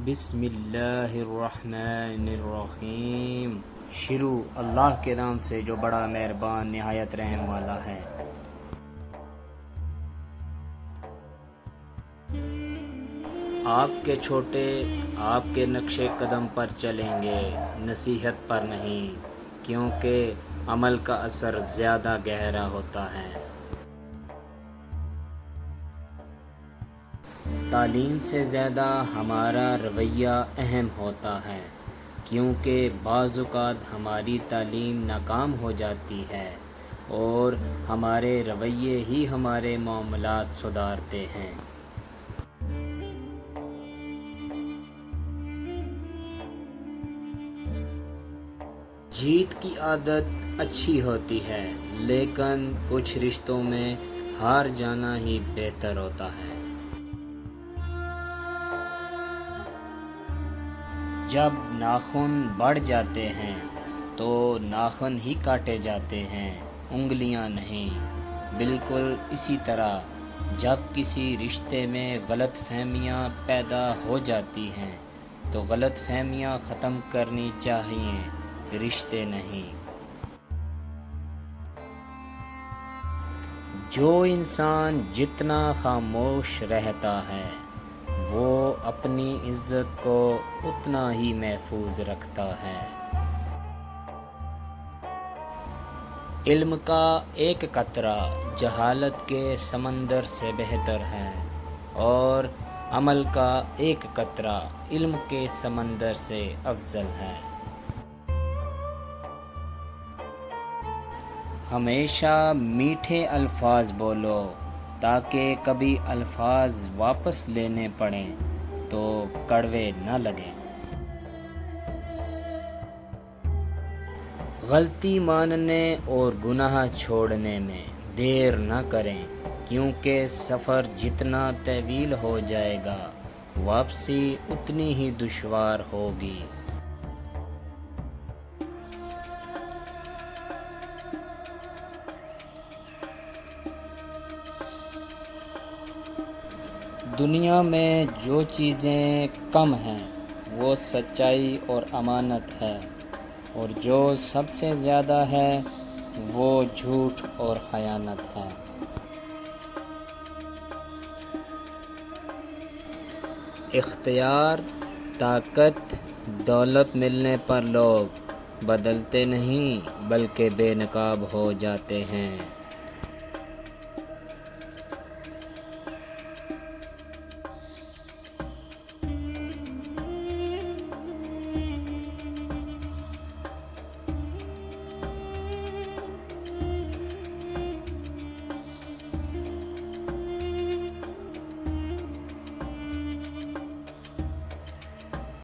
بسم اللہ الرحمن الرحیم۔ شروع اللہ کے نام سے جو بڑا مہربان نہایت رحم والا ہے۔ آپ کے چھوٹے آپ کے نقش قدم پر چلیں گے، نصیحت پر نہیں، کیونکہ عمل کا اثر زیادہ گہرا ہوتا ہے۔ تعلیم سے زیادہ ہمارا رویہ اہم ہوتا ہے، کیونکہ بعض اوقات ہماری تعلیم ناکام ہو جاتی ہے اور ہمارے رویے ہی ہمارے معاملات سدھارتے ہیں۔ جیت کی عادت اچھی ہوتی ہے، لیکن کچھ رشتوں میں ہار جانا ہی بہتر ہوتا ہے۔ جب ناخن بڑھ جاتے ہیں تو ناخن ہی کاٹے جاتے ہیں، انگلیاں نہیں۔ بالکل اسی طرح جب کسی رشتے میں غلط فہمیاں پیدا ہو جاتی ہیں تو غلط فہمیاں ختم کرنی چاہیے، رشتے نہیں۔ جو انسان جتنا خاموش رہتا ہے وہ اپنی عزت کو اتنا ہی محفوظ رکھتا ہے۔ علم کا ایک قطرہ جہالت کے سمندر سے بہتر ہے، اور عمل کا ایک قطرہ علم کے سمندر سے افضل ہے۔ ہمیشہ میٹھے الفاظ بولو تاکہ کبھی الفاظ واپس لینے پڑیں تو کڑوے نہ لگیں۔ غلطی ماننے اور گناہ چھوڑنے میں دیر نہ کریں، کیونکہ سفر جتنا طویل ہو جائے گا واپسی اتنی ہی دشوار ہوگی۔ دنیا میں جو چیزیں کم ہیں وہ سچائی اور امانت ہے، اور جو سب سے زیادہ ہے وہ جھوٹ اور خیانت ہے۔ اختیار، طاقت، دولت ملنے پر لوگ بدلتے نہیں بلکہ بے نقاب ہو جاتے ہیں۔